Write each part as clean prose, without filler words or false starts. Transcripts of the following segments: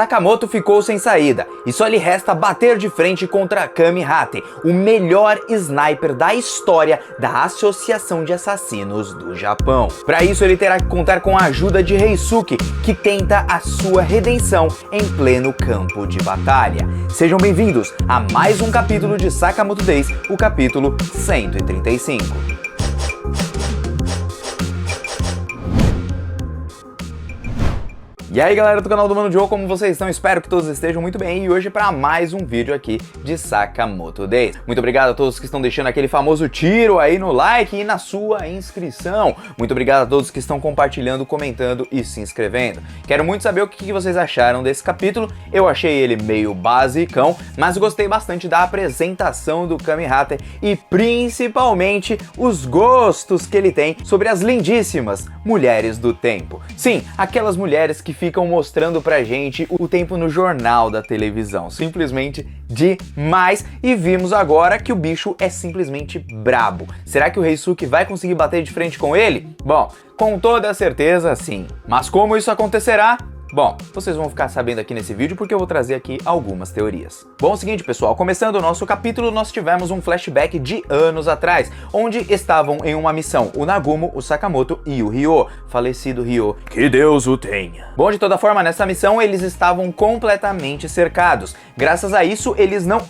Sakamoto ficou sem saída e só lhe resta bater de frente contra Kami-Hate, o melhor sniper da história da Associação de Assassinos do Japão. Para isso ele terá que contar com a ajuda de Reisuke, que tenta a sua redenção em pleno campo de batalha. Sejam bem-vindos a mais um capítulo de Sakamoto Days, o capítulo 135. E aí galera do canal do Mano Joe, como vocês estão? Espero que todos estejam muito bem e hoje para mais um vídeo aqui de Sakamoto Days. Muito obrigado a todos que estão deixando aquele famoso tiro aí no like e na sua inscrição. Muito obrigado a todos que estão compartilhando, comentando e se inscrevendo. Quero muito saber o que vocês acharam desse capítulo. Eu achei ele meio basicão, mas gostei bastante da apresentação do Kami-Hate e principalmente os gostos que ele tem sobre as lindíssimas mulheres do tempo. Sim, aquelas mulheres que ficam mostrando pra gente o tempo no jornal da televisão. Simplesmente demais. E vimos agora que o bicho é simplesmente brabo. Será que o Reisuke vai conseguir bater de frente com ele? Bom, com toda certeza sim. Mas como isso acontecerá? Bom, vocês vão ficar sabendo aqui nesse vídeo porque eu vou trazer aqui algumas teorias. Bom, é o seguinte pessoal, começando o nosso capítulo, nós tivemos um flashback de anos atrás, onde estavam em uma missão o Nagumo, o Sakamoto e o Ryo, falecido Ryo, que Deus o tenha. Bom, de toda forma, nessa missão eles estavam completamente cercados. Graças a isso, eles não...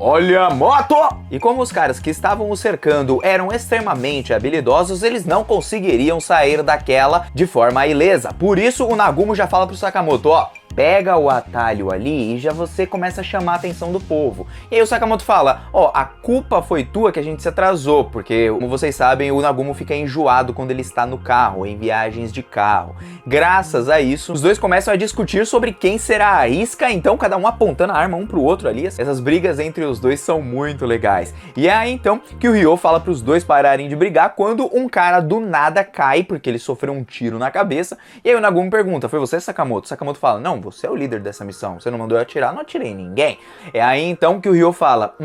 Olha a moto! E como os caras que estavam o cercando eram extremamente habilidosos, eles não conseguiriam sair daquela de forma ilesa. Por isso o Nagumo já fala pro Sakamoto, ó, pega o atalho ali e já você começa a chamar a atenção do povo. E aí o Sakamoto fala, ó, a culpa foi tua que a gente se atrasou, porque, como vocês sabem, o Nagumo fica enjoado quando ele está no carro, em viagens de carro. Graças a isso, os dois começam a discutir sobre quem será a isca, então cada um apontando a arma um pro outro ali. Essas brigas entre os dois são muito legais. E é aí então que o Ryo fala pros dois pararem de brigar quando um cara do nada cai, porque ele sofreu um tiro na cabeça. E aí o Nagumo pergunta, foi você, Sakamoto? Sakamoto fala, não, você é o líder dessa missão, você não mandou eu atirar, não atirei em ninguém. É aí então que o Ryo fala,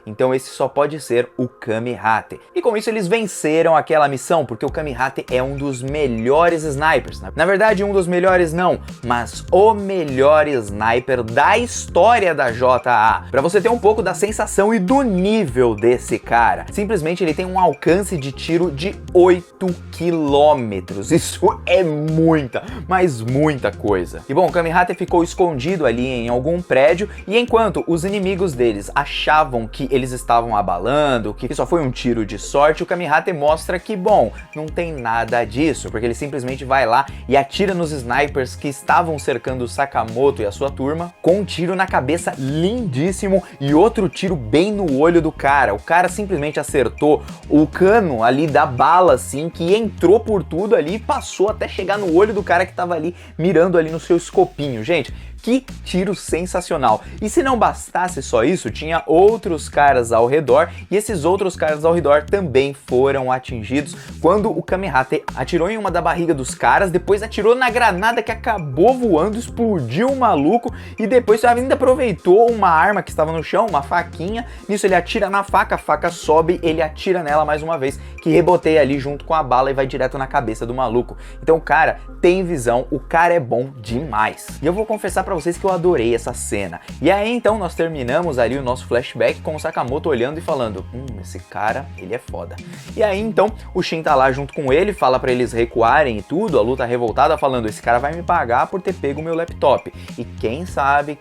então esse só pode ser o Kami-Hate. E com isso eles venceram aquela missão, porque o Kami-Hate é um dos melhores snipers. Na verdade, um dos melhores não, mas o melhor sniper da história da JA. Pra você ter um pouco da sensação e do nível desse cara. Simplesmente ele tem um alcance de tiro de 8 quilômetros. Isso é muita, mas muita coisa. E bom, o Kami-Hate ficou escondido ali em algum prédio e enquanto os inimigos deles achavam que eles estavam abalando, que só foi um tiro de sorte, o Kami-Hate mostra que, bom, não tem nada disso, porque ele simplesmente vai lá e atira nos snipers que estavam cercando o Sakamoto e a sua turma, com um tiro na cabeça lindíssimo e outro tiro bem no olho do cara. O cara simplesmente acertou o cano ali da bala, assim, que entrou por tudo ali e passou até chegar no olho do cara que tava ali mirando ali no seu escopinho. Gente, que tiro sensacional. E se não bastasse só isso, tinha outros caras ao redor e esses outros caras ao redor também foram atingidos quando o Kami-Hate atirou em uma da barriga dos caras, depois atirou na granada que acabou voando, explodiu o maluco e depois ainda aproveitou uma arma que estava no chão, uma faquinha. Nisso ele atira na faca, a faca sobe, ele atira nela mais uma vez, que reboteia ali junto com a bala e vai direto na cabeça do maluco. Então o cara tem visão, o cara é bom demais. E eu vou confessar pra vocês que eu adorei essa cena. E aí então nós terminamos ali o nosso flashback com o Sakamoto olhando e falando, esse cara, ele é foda. E aí então o Shin tá lá junto com ele, fala pra eles recuarem e tudo, a luta revoltada falando, esse cara vai me pagar por ter pego o meu laptop. E quem sabe,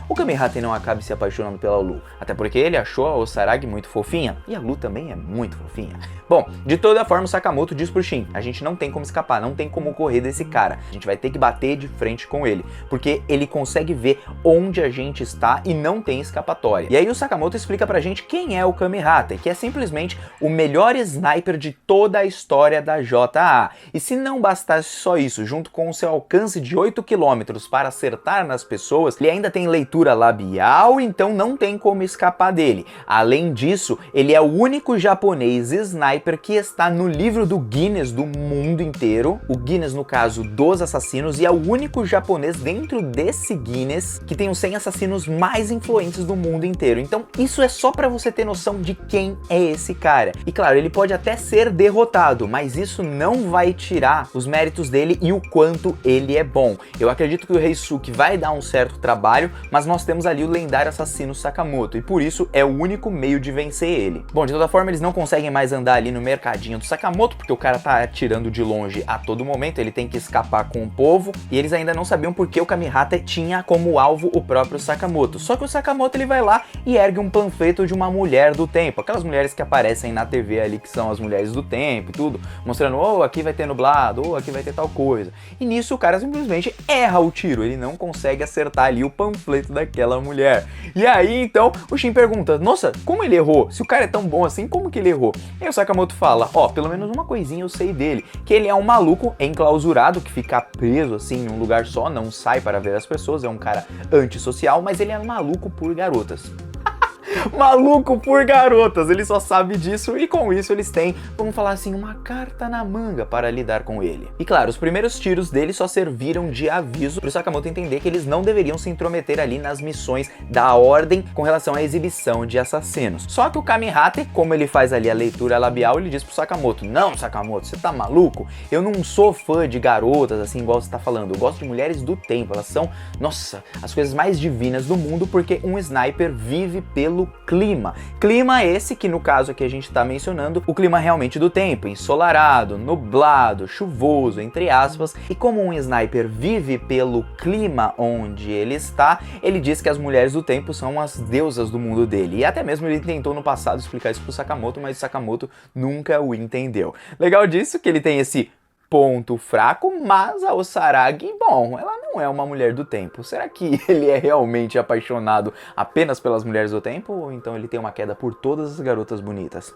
o Kami-Hate não acabe se apaixonando pela Lu. Até porque ele achou a Osaragi muito fofinha, e a Lu também é muito fofinha. Bom, de toda forma o Sakamoto diz pro Shin, a gente não tem como escapar, não tem como correr desse cara. A gente vai ter que bater de frente com ele, porque ele consegue ver onde a gente está e não tem escapatória. E aí o Sakamoto explica pra gente quem é o Kami-Hate, que é simplesmente o melhor sniper de toda a história da JA. E se não bastasse só isso, junto com o seu alcance de 8 km para acertar nas pessoas, ele ainda tem leitura labial, então não tem como escapar dele. Além disso, ele é o único japonês sniper que está no livro do Guinness do mundo inteiro, o Guinness no caso dos assassinos, e é o único japonês japonês dentro desse Guinness que tem os 100 assassinos mais influentes do mundo inteiro. Então isso é só pra você ter noção de quem é esse cara. E claro, ele pode até ser derrotado, mas isso não vai tirar os méritos dele e o quanto ele é bom. Eu acredito que o Reisuke vai dar um certo trabalho, mas nós temos ali o lendário assassino Sakamoto, e por isso é o único meio de vencer ele. Bom, de toda forma, eles não conseguem mais andar ali no mercadinho do Sakamoto, porque o cara tá atirando de longe a todo momento, ele tem que escapar com o povo, e eles ainda não sabiam por que o Kamihata tinha como alvo o próprio Sakamoto. Só que o Sakamoto, ele vai lá e ergue um panfleto de uma mulher do tempo, aquelas mulheres que aparecem na TV ali, que são as mulheres do tempo e tudo, mostrando, oh, aqui vai ter nublado, oh, aqui vai ter tal coisa. E nisso o cara simplesmente erra o tiro, ele não consegue acertar ali o panfleto daquela mulher. E aí, então, o Shin pergunta, nossa, como ele errou? Se o cara é tão bom assim, como que ele errou? E aí o Sakamoto fala, ó, pelo menos uma coisinha eu sei dele, que ele é um maluco enclausurado, que fica preso assim em um lugar só, não sai para ver as pessoas, é um cara antissocial, mas ele é maluco por garotas. Maluco por garotas, ele só sabe disso e com isso eles têm, vamos falar assim, uma carta na manga para lidar com ele. E claro, os primeiros tiros dele só serviram de aviso para o Sakamoto entender que eles não deveriam se intrometer ali nas missões da ordem com relação à exibição de assassinos. Só que o Kamihata, como ele faz ali a leitura labial, ele diz pro Sakamoto, não, Sakamoto, você tá maluco? Eu não sou fã de garotas assim igual você tá falando, eu gosto de mulheres do tempo, elas são, nossa, as coisas mais divinas do mundo, porque um sniper vive pelo clima. Clima esse que no caso aqui a gente está mencionando o clima realmente do tempo, ensolarado, nublado, chuvoso, entre aspas, e como um sniper vive pelo clima onde ele está, ele diz que as mulheres do tempo são as deusas do mundo dele, e até mesmo ele tentou no passado explicar isso pro Sakamoto, mas o Sakamoto nunca o entendeu. Legal disso que ele tem esse ponto fraco, mas a Osaragi, bom, ela não é uma mulher do tempo. Será que ele é realmente apaixonado apenas pelas mulheres do tempo? Ou então ele tem uma queda por todas as garotas bonitas?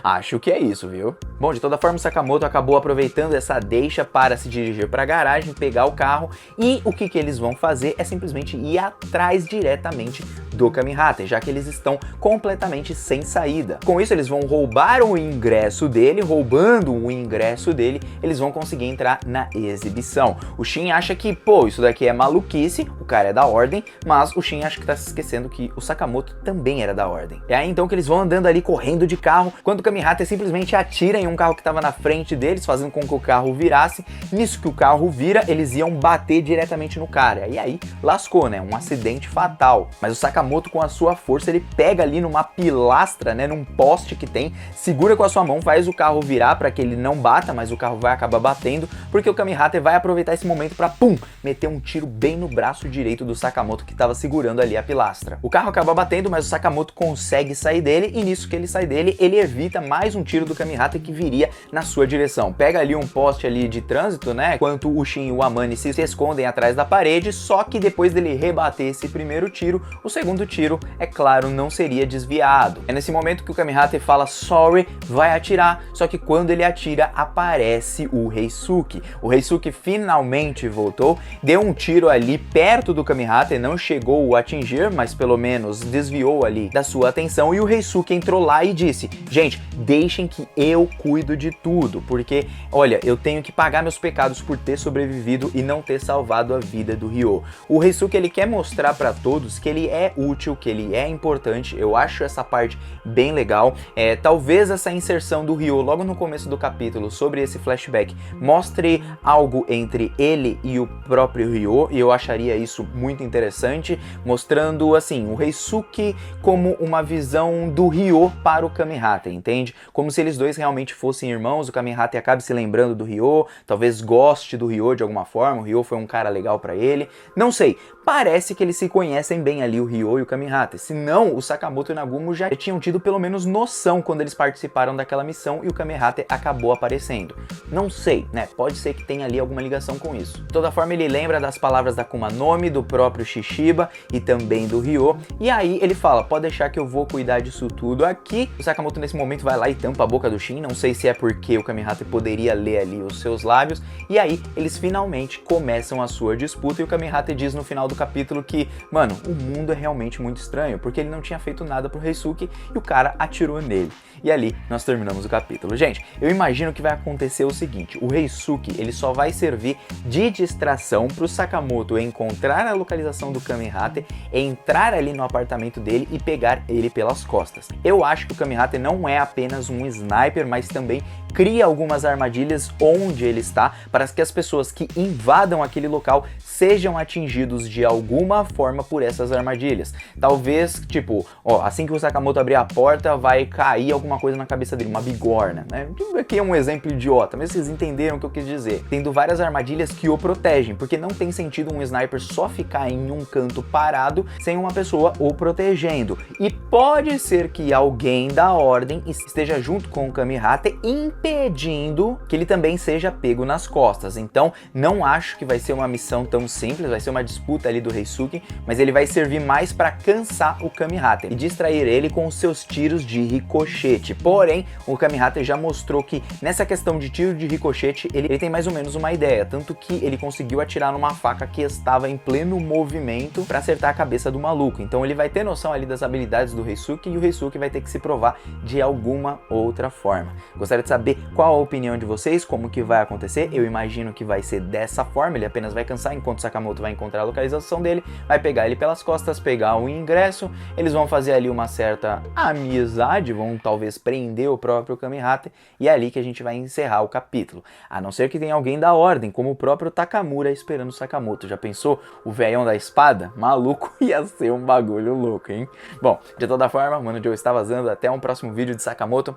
Acho que é isso, viu? Bom, de toda forma, o Sakamoto acabou aproveitando essa deixa para se dirigir para a garagem, pegar o carro, e o que eles vão fazer é simplesmente ir atrás diretamente do Kamihata, já que eles estão completamente sem saída. Com isso, eles vão roubar o ingresso dele, roubando o ingresso dele, eles vão conseguir entrar na exibição. O Shin acha que, pô, isso daqui é maluquice, o cara é da ordem, mas o Shin acha que tá se esquecendo que o Sakamoto também era da ordem. É aí então que eles vão andando ali, correndo de carro, quando o Kamihata simplesmente atira em um carro que estava na frente deles, fazendo com que o carro virasse. Nisso que o carro vira, eles iam bater diretamente no cara. E aí, lascou, né? Um acidente fatal. Mas o Sakamoto, com a sua força, ele pega ali numa pilastra, né? Num poste que tem, segura com a sua mão, faz o carro virar para que ele não bata, mas o carro vai acabar batendo, porque o Kamihata vai aproveitar esse momento para, pum, meter um tiro bem no braço direito do Sakamoto que estava segurando ali a pilastra. O carro acaba batendo, mas o Sakamoto consegue sair dele, e nisso que ele sai dele, ele evita mais um tiro do Kamihata que viria na sua direção. Pega ali um poste ali de trânsito, né, enquanto o Shin e o Amane se escondem atrás da parede, só que depois dele rebater esse primeiro tiro, o segundo tiro, é claro, não seria desviado. É nesse momento que o Kamihata fala sorry, vai atirar, só que quando ele atira, aparece o Reisuke. O Reisuke finalmente voltou, deu um tiro ali perto do Kamihata e não chegou a atingir, mas pelo menos desviou ali da sua atenção, e o Reisuke entrou lá e disse, gente, deixem que eu cuido de tudo, porque, olha, eu tenho que pagar meus pecados por ter sobrevivido e não ter salvado a vida do Ryo. O Reisuke, ele quer mostrar pra todos que ele é útil, que ele é importante. Eu acho essa parte bem legal. Talvez essa inserção do Ryo logo no começo do capítulo sobre esse flashback mostre algo entre ele e o próprio Ryo, e eu acharia isso muito interessante, mostrando assim o Reisuke como uma visão do Ryo para o Kamihata, entende? Como se eles dois realmente fossem irmãos, o Kamihata acabe se lembrando do Ryo, talvez goste do Ryo de alguma forma, o Ryo foi um cara legal pra ele, não sei, parece que eles se conhecem bem ali, o Ryo e o Kamihata, senão o Sakamoto e o Nagumo já tinham tido pelo menos noção quando eles participaram daquela missão e o Kamihata acabou aparecendo. Não sei, né? Pode ser que tenha ali alguma ligação com isso. De toda forma, ele lembra das palavras da Akuma no nome do próprio Shishiba e também do Ryo. E aí ele fala, pode deixar que eu vou cuidar disso tudo aqui. O Sakamoto nesse momento vai lá e tampa a boca do Shin, não sei se é porque o Kami-Hata poderia ler ali os seus lábios. E aí eles finalmente começam a sua disputa e o Kami-Hata diz no final do capítulo que, mano, o mundo é realmente muito estranho, porque ele não tinha feito nada pro Reisuke e o cara atirou nele. E ali nós terminamos o capítulo. Gente, eu imagino que vai acontecer o seguinte, o Reisuke ele só vai servir de distração pro Sakamoto encontrar a localização do Kami-Hata, entrar ali no apartamento dele e pegar ele pelas costas. Eu acho que o Kami-Hata não é apenas um sniper, mas também cria algumas armadilhas onde ele está para que as pessoas que invadam aquele local sejam atingidos de alguma forma por essas armadilhas. Talvez, tipo, ó, assim que o Sakamoto abrir a porta, vai cair alguma coisa na cabeça dele, uma bigorna, né? Aqui é um exemplo idiota, mas vocês entenderam o que eu quis dizer. Tendo várias armadilhas que o protegem, porque não tem sentido um sniper só ficar em um canto parado sem uma pessoa o protegendo. E pode ser que alguém da ordem esteja junto com o Kami-Hata impedindo que ele também seja pego nas costas. Então, não acho que vai ser uma missão tão simples, vai ser uma disputa ali do Reisuke, mas ele vai servir mais para cansar o Kami-Hata e distrair ele com os seus tiros de ricochete. Porém, o Kami-Hata já mostrou que nessa questão de tiro de ricochete, ele tem mais ou menos uma ideia, tanto que ele conseguiu atirar numa faca que estava em pleno movimento para acertar a cabeça do maluco. Então ele vai ter noção ali das habilidades do Reisuke e o Reisuke vai ter que se provar de alguma outra forma. Gostaria de saber qual a opinião de vocês, como que vai acontecer. Eu imagino que vai ser dessa forma, ele apenas vai cansar enquanto o Sakamoto vai encontrar a localização dele, vai pegar ele pelas costas, pegar o ingresso, eles vão fazer ali uma certa amizade, vão talvez prender o próprio Kami-Hata e é ali que a gente vai encerrar o capítulo. A não ser que tenha alguém da ordem, como o próprio Takamura esperando o Sakamoto. Já pensou? O velhão da espada? Maluco, ia ser um bagulho louco, hein? Bom, de toda forma, o Mano Joe está vazando. Até um próximo vídeo de Sakamoto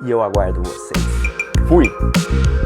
e eu aguardo vocês. Fui!